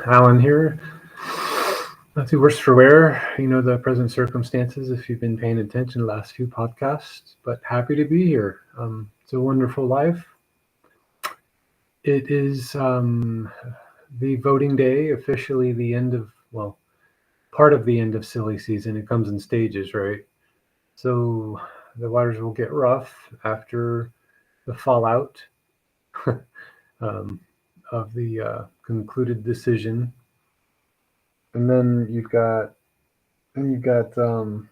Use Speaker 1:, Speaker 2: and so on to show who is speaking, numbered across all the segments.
Speaker 1: Alan here. Not too worse for wear, the present circumstances if you've been paying attention to the last few podcasts, but happy to be here. It's a wonderful life. It is the voting day, officially the end of, part of the end of silly season. It comes in stages, right? So the waters will get rough after the fallout of the concluded decision. And then you've got some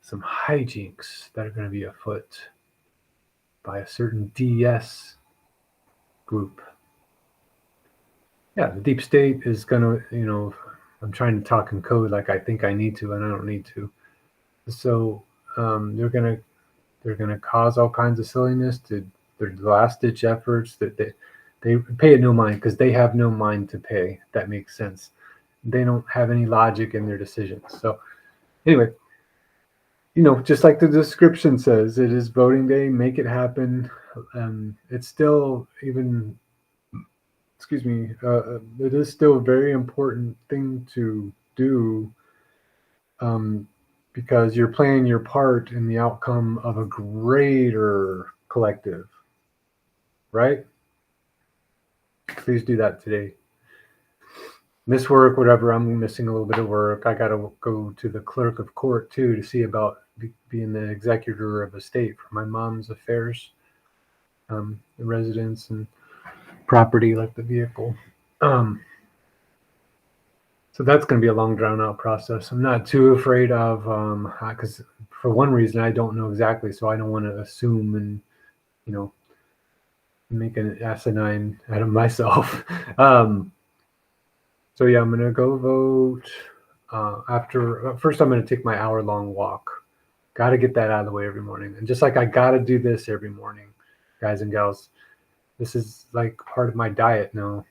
Speaker 1: hijinks that are going to be afoot by a certain DS group. Yeah, the deep state is going to, I'm trying to talk in code like I think I need to, and I don't need to. So they're gonna cause all kinds of silliness to their last ditch efforts that they pay it no mind because they have no mind to pay. If that makes sense. They don't have any logic in their decisions. So anyway, just like the description says, it is voting day. Make it happen. It's still even. It is still a very important thing to do because you're playing your part in the outcome of a greater collective, right? Please do that today. Miss work, whatever, I'm missing a little bit of work. I got to go to the clerk of court too to see about being the executor of estate for my mom's affairs, the residence and property like the vehicle. So that's going to be a long drawn out process. I'm not too afraid of, because for one reason I don't know exactly, so I don't want to assume and, make an asinine out of myself. So yeah, I'm going to go vote first I'm going to take my hour-long walk. Got to get that out of the way every morning. And just like I got to do this every morning, guys and gals, this is like part of my diet now.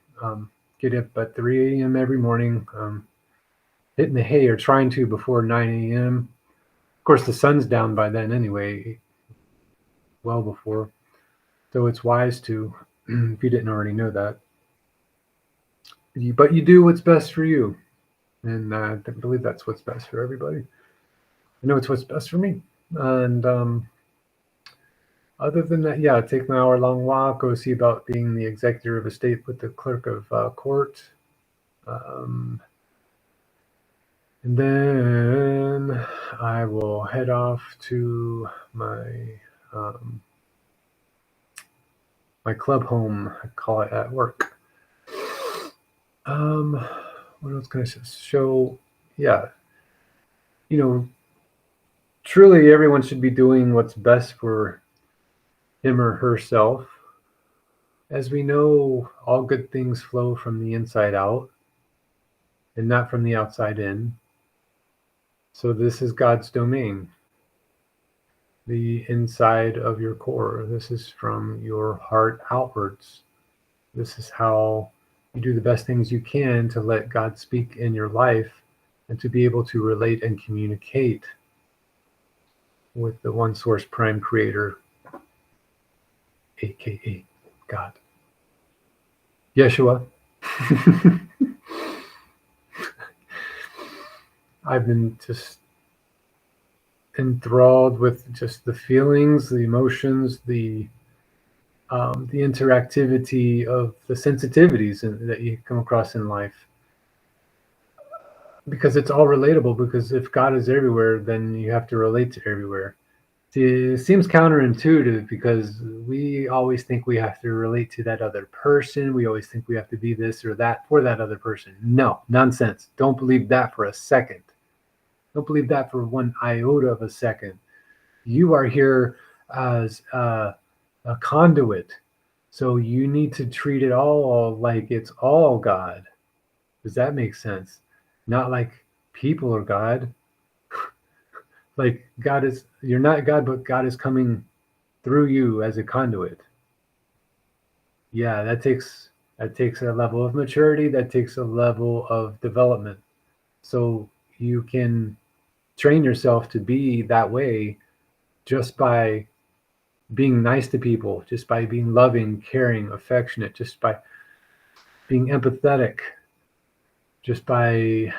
Speaker 1: Get up at 3 a.m. every morning, hitting the hay or trying to before 9 a.m. Of course, the sun's down by then anyway, well before. So it's wise to, if you didn't already know that. But you do what's best for you. And I believe that's what's best for everybody. I know it's what's best for me. And other than that, yeah, take my hour-long walk, go see about being the executor of estate with the clerk of court. And then I will head off to my my club home, I call it, at work. What else can I show? Yeah, truly everyone should be doing what's best for him or herself. As we know, all good things flow from the inside out and not from the outside in. So this is God's domain, the inside of your core. This is from your heart outwards. This is how you do the best things you can to let God speak in your life and to be able to relate and communicate with the one source prime creator, aka God. Yeshua. I've been just enthralled with just the feelings, the emotions, the interactivity of the sensitivities that you come across in life. Because it's all relatable, because if God is everywhere, then you have to relate to everywhere. It seems counterintuitive because we always think we have to relate to that other person. We always think we have to be this or that for that other person. No, nonsense. Don't believe that for a second. Don't believe that for one iota of a second. You are here as a conduit. So you need to treat it all like it's all God. Does that make sense? Not like people are God. Like God is, you're not God, but God is coming through you as a conduit. Yeah, that takes a level of maturity. That takes a level of development. So you can train yourself to be that way just by being nice to people, just by being loving, caring, affectionate, just by being empathetic just by,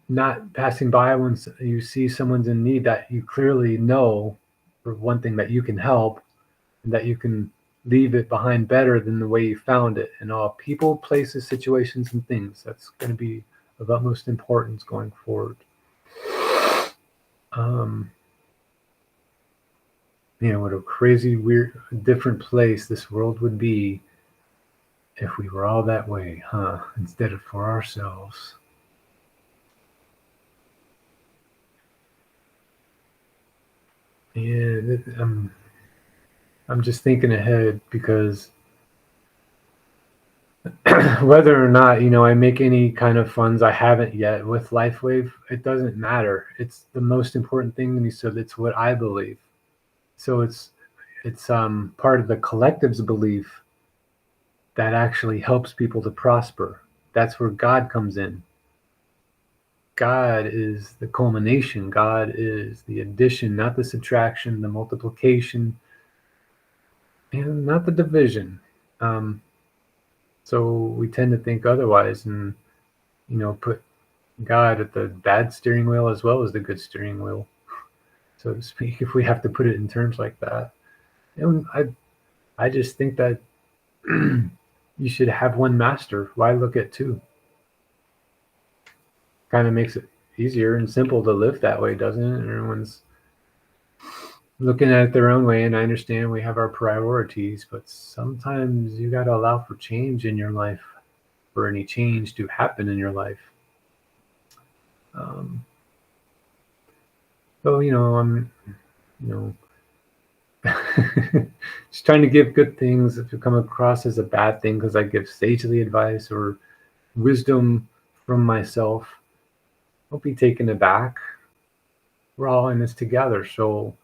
Speaker 1: not passing by when you see someone's in need that you clearly know, for one thing, that you can help and that you can leave it behind better than the way you found it. And all people, places, situations, and things. That's going to be of utmost importance going forward. What a crazy, weird, different place this world would be if we were all that way, huh? Instead of for ourselves. Yeah, I'm just thinking ahead because whether or not, I make any kind of funds, I haven't yet with LifeWave, it doesn't matter. It's the most important thing to me, so that's what I believe. So it's part of the collective's belief that actually helps people to prosper. That's where God comes in. God is the culmination. God is the addition, not the subtraction, the multiplication, and not the division. So we tend to think otherwise and, put God at the bad steering wheel as well as the good steering wheel, so to speak, if we have to put it in terms like that. And I just think that you should have one master. Why look at two? Kind of makes it easier and simple to live that way, doesn't it? Everyone's looking at it their own way, and I understand we have our priorities, but sometimes you got to allow for change in your life, for any change to happen in your life. So, I'm, just trying to give good things. If you come across as a bad thing because I give sagely advice or wisdom from myself, don't be taken aback. We're all in this together. So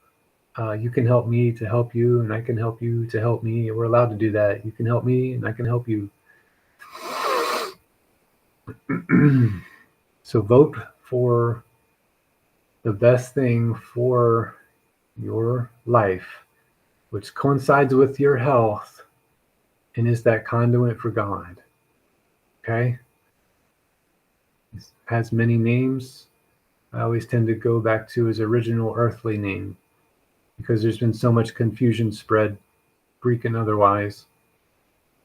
Speaker 1: you can help me to help you, and I can help you to help me. We're allowed to do that. You can help me, and I can help you. So vote for the best thing for your life, which coincides with your health and is that conduit for God. Okay? It has many names. I always tend to go back to his original earthly name because there's been so much confusion spread, Greek and otherwise,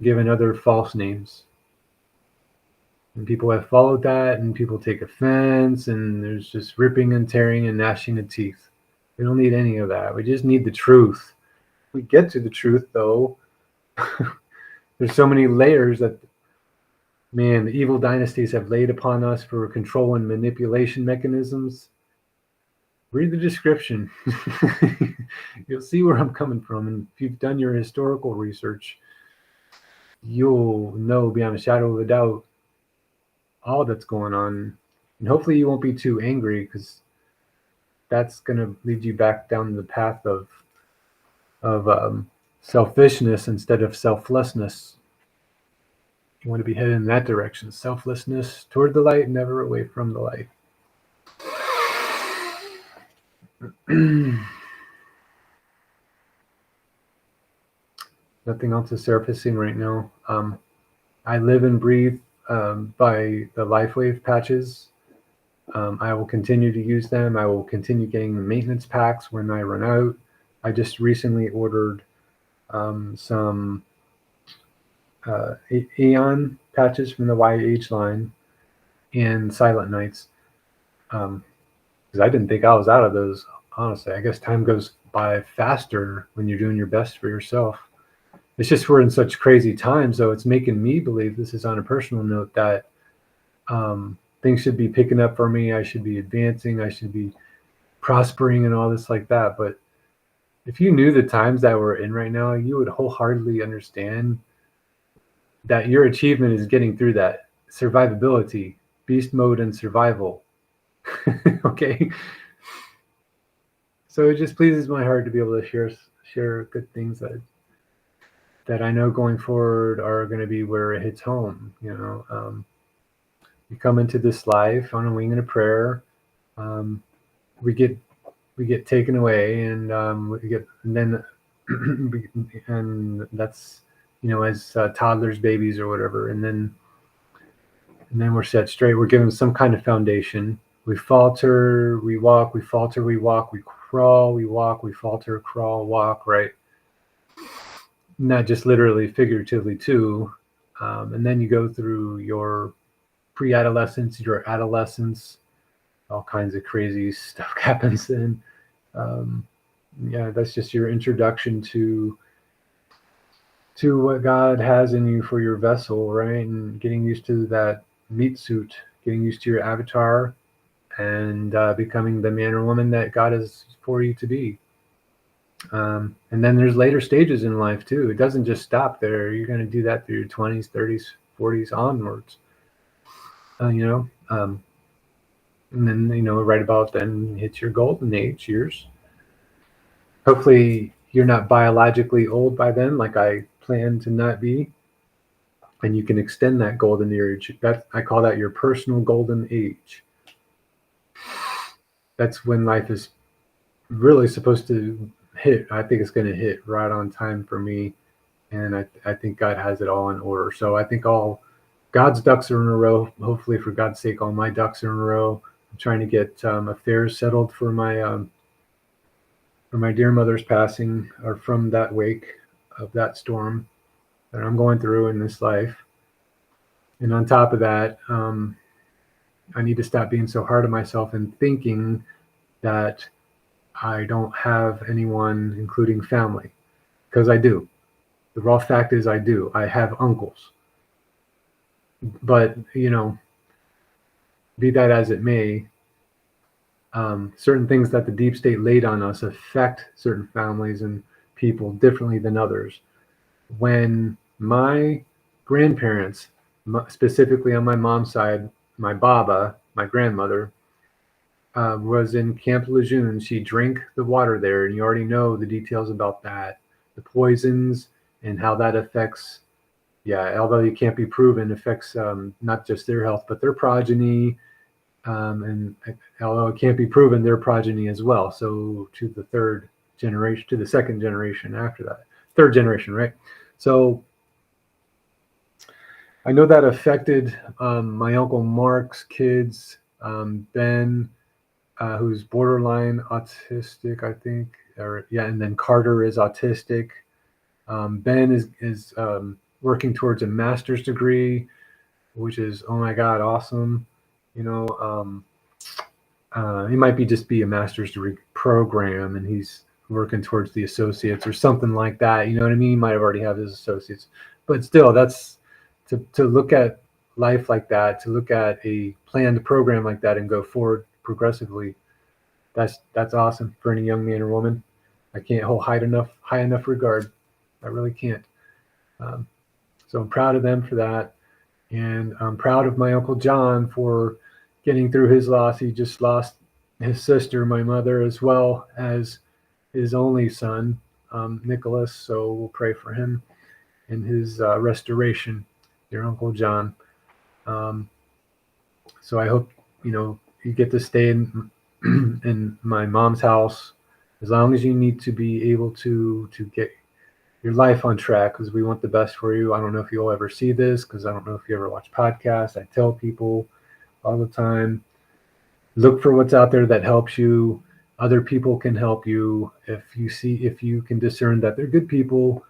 Speaker 1: given other false names. And people have followed that, and people take offense, and there's just ripping and tearing and gnashing of teeth. We don't need any of that. We just need the truth. We get to the truth, though. There's so many layers that, man, the evil dynasties have laid upon us for control and manipulation mechanisms. Read the description. You'll see where I'm coming from. And if you've done your historical research, you'll know beyond a shadow of a doubt all that's going on. And hopefully you won't be too angry, because that's going to lead you back down the path of selfishness instead of selflessness. You want to be headed in that direction. Selflessness toward the light, never away from the light. Nothing else is surfacing right now. I live and breathe by the LifeWave patches. I will continue to use them. I will continue getting the maintenance packs when I run out. I just recently ordered some Aeon patches from the YH line and Silent Nights, because I didn't think I was out of those, honestly. I guess time goes by faster when you're doing your best for yourself. It's just we're in such crazy times, though. It's making me believe, this is on a personal note, that things should be picking up for me. I should be advancing. I should be prospering and all this like that. But if you knew the times that we're in right now, you would wholeheartedly understand that your achievement is getting through that survivability, beast mode, and survival. Okay. So it just pleases my heart to be able to share good things that I know going forward are going to be where it hits home. We come into this life on a wing and a prayer. We get taken away, and and that's as toddlers, babies, or whatever, and then we're set straight. We're given some kind of foundation. We falter, we walk, we falter, we walk, we crawl, we walk, we falter, crawl, walk, right? Not just literally, figuratively too. And then you go through your pre-adolescence, your adolescence, all kinds of crazy stuff happens then. That's just your introduction to what God has in you for your vessel, right? And getting used to that meat suit, getting used to your avatar, and becoming the man or woman that God is for you to be. And then there's later stages in life too. It doesn't just stop there. You're going to do that through your 20s, 30s, 40s onwards. And then right about then hits your golden age years. Hopefully you're not biologically old by then, like I plan to not be, and you can extend that golden age. I call that your personal golden age. That's when life is really supposed to hit. I think it's going to hit right on time for me, and I think God has it all in order. So I think all God's ducks are in a row. Hopefully, for God's sake, all my ducks are in a row. I'm trying to get affairs settled for my dear mother's passing, or from that wake of that storm that I'm going through in this life. And on top of that, I need to stop being so hard on myself and thinking that I don't have anyone, including family, because I do. The raw fact is I do. I have uncles. But, be that as it may, certain things that the deep state laid on us affect certain families and people differently than others. When my grandparents, specifically on my mom's side, my baba, my grandmother, was in Camp Lejeune, she drank the water there, and you already know the details about that, the poisons and how that affects, although it can't be proven, affects not just their health, but their progeny, and although it can't be proven, their progeny as well. So to the third generation, to the second generation after that, third generation, right? So I know that affected my Uncle Mark's kids, Ben, who's borderline autistic, I think, and then Carter is autistic. Ben is working towards a master's degree, which is, oh my God, awesome. He might be a master's degree program, and he's working towards the associates or something like that. You know what I mean? He might have already have his associates, but still, that's to look at life like that, to look at a planned program like that and go forward progressively. That's awesome for any young man or woman. I can't hold high enough regard. I really can't. So I'm proud of them for that. And I'm proud of my Uncle John for getting through his loss. He just lost his sister, my mother, as well as his only son, Nicholas. So we'll pray for him and his restoration, your Uncle John. So I hope, you get to stay in my mom's house as long as you need to be able to get your life on track, because we want the best for you. I don't know if you'll ever see this, because I don't know if you ever watch podcasts. I tell people all the time, look for what's out there that helps you. Other people can help you. If you can discern that they're good people,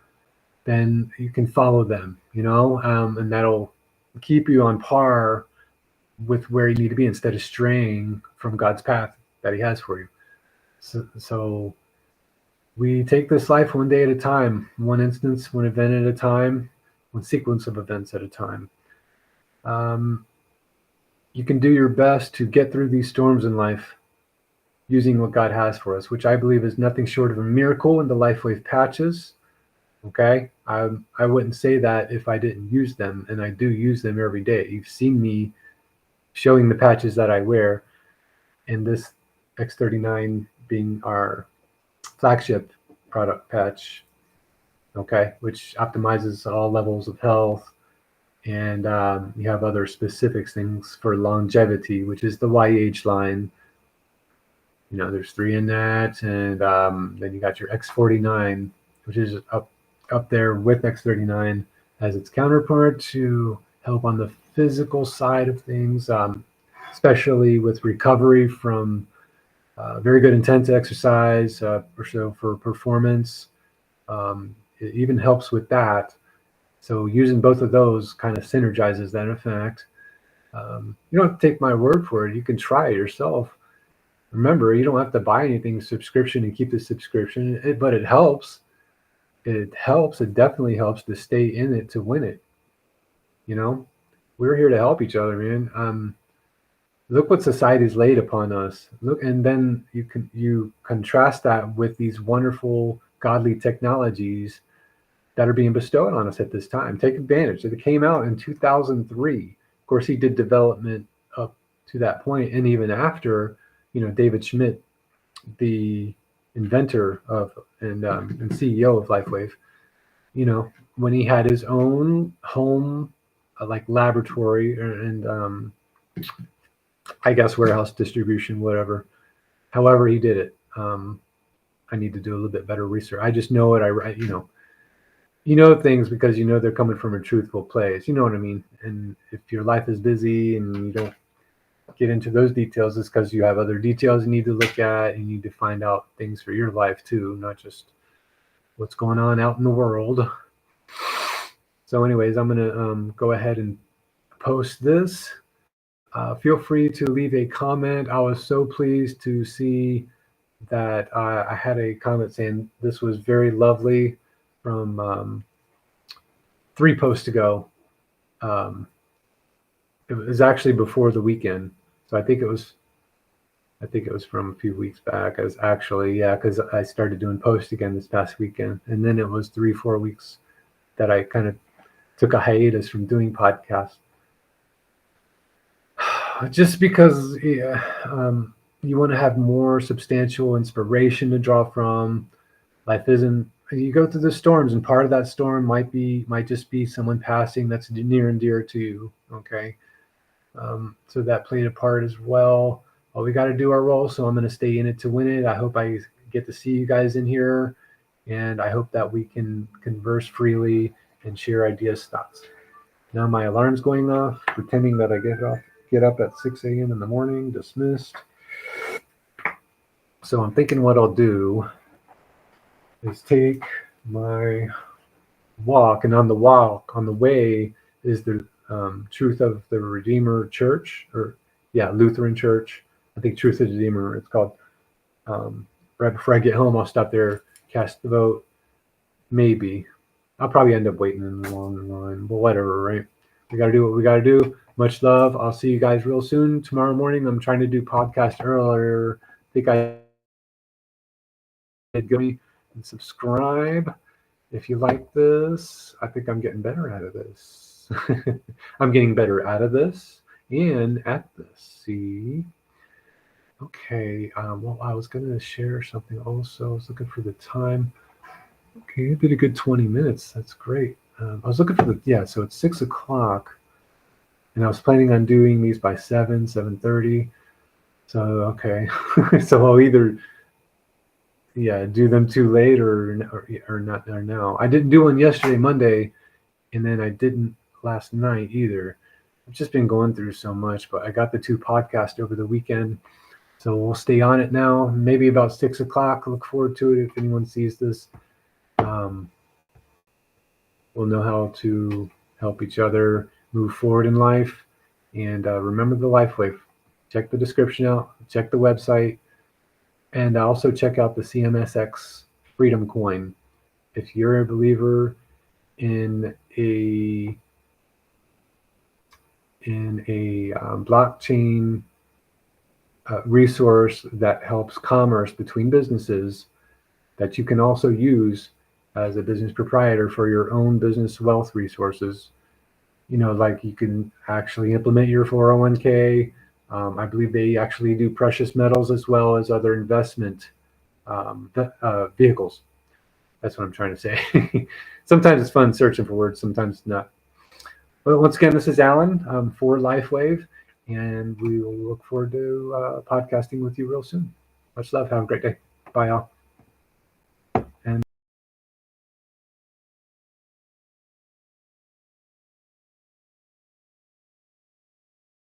Speaker 1: then you can follow them, and that'll keep you on par with where you need to be instead of straying from God's path that he has for you. So we take this life one day at a time, one instance, one event at a time, one sequence of events at a time. You can do your best to get through these storms in life using what God has for us, which I believe is nothing short of a miracle in the LlIFEWAVE patches. Okay? I wouldn't say that if I didn't use them, and I do use them every day. You've seen me showing the patches that I wear, and this X39 being our flagship product patch, okay, which optimizes all levels of health. And you have other specific things for longevity, which is the YH line. There's 3 in that. And then you got your X49, which is up there with X39 as its counterpart to help on the physical side of things, especially with recovery from very good intense exercise, or so for performance. It even helps with that. So using both of those kind of synergizes that effect. You don't have to take my word for it. You can try it yourself. Remember, you don't have to buy anything subscription and keep the subscription, but it helps. It helps. It definitely helps to stay in it to win it. You know, we're here to help each other, man. Look what society's laid upon us. Look, and then you contrast that with these wonderful godly technologies that are being bestowed on us at this time. Take advantage. It came out in 2003. Of course, he did development up to that point, and even after, David Schmidt, the inventor of and CEO of LifeWave, when he had his own home, like laboratory and I guess warehouse distribution, whatever. However he did it. I need to do a little bit better research. I just know it. You know things because they're coming from a truthful place. You know what I mean? And if your life is busy and you don't get into those details, it's because you have other details you need to look at. You need to find out things for your life too, not just what's going on out in the world. So anyways, I'm going to go ahead and post this. Feel free to leave a comment. I was so pleased to see that I had a comment saying this was very lovely from 3 posts ago. It was actually before the weekend, so I think it was from a few weeks back. As actually, yeah, because I started doing posts again this past weekend, and then it was 3-4 weeks that I kind of took a hiatus from doing podcasts. Just because you want to have more substantial inspiration to draw from. Life isn't. You go through the storms, and part of that storm might just be someone passing that's near and dear to you. Okay, so that played a part as well. Well, we got to do our role, so I'm going to stay in it to win it. I hope I get to see you guys in here, and I hope that we can converse freely and share ideas, thoughts. Now my alarm's going off, pretending that I get up at 6 a.m. in the morning, dismissed. So I'm thinking what I'll do is take my walk, and on the way is the Truth of the Redeemer Church, Lutheran Church. I think Truth of the Redeemer, it's called. Right before I get home, I'll stop there, cast the vote. Maybe. I'll probably end up waiting in the long line, but whatever, right? We got to do what we got to do. Much love. I'll see you guys real soon. Tomorrow morning, I'm trying to do podcast earlier. I think I did. Go and subscribe if you like this. I think I'm getting better out of this. I'm getting better out of this and at this. See? Okay. Well, I was going to share something also. I was looking for the time. Okay, you did a good 20 minutes. That's great. I was looking for so it's 6 o'clock. And I was planning on doing these by 7:30. So, okay. So I'll either, do them too late or not or now. I didn't do one yesterday, Monday, and then I didn't last night either. I've just been going through so much, but I got the 2 podcasts over the weekend. So we'll stay on it now. Maybe about 6 o'clock. Look forward to it if anyone sees this. We'll know how to help each other move forward in life. And remember the LifeWave. Check the description out. Check the website. And also check out the CMSX Freedom Coin. If you're a believer in a blockchain resource that helps commerce between businesses that you can also use as a business proprietor for your own business wealth resources. Like you can actually implement your 401k. I believe they actually do precious metals as well as other investment vehicles. That's what I'm trying to say. Sometimes it's fun searching for words, sometimes not. But once again, this is Alan for LifeWave, and we will look forward to podcasting with you real soon. Much love. Have a great day. Bye, y'all.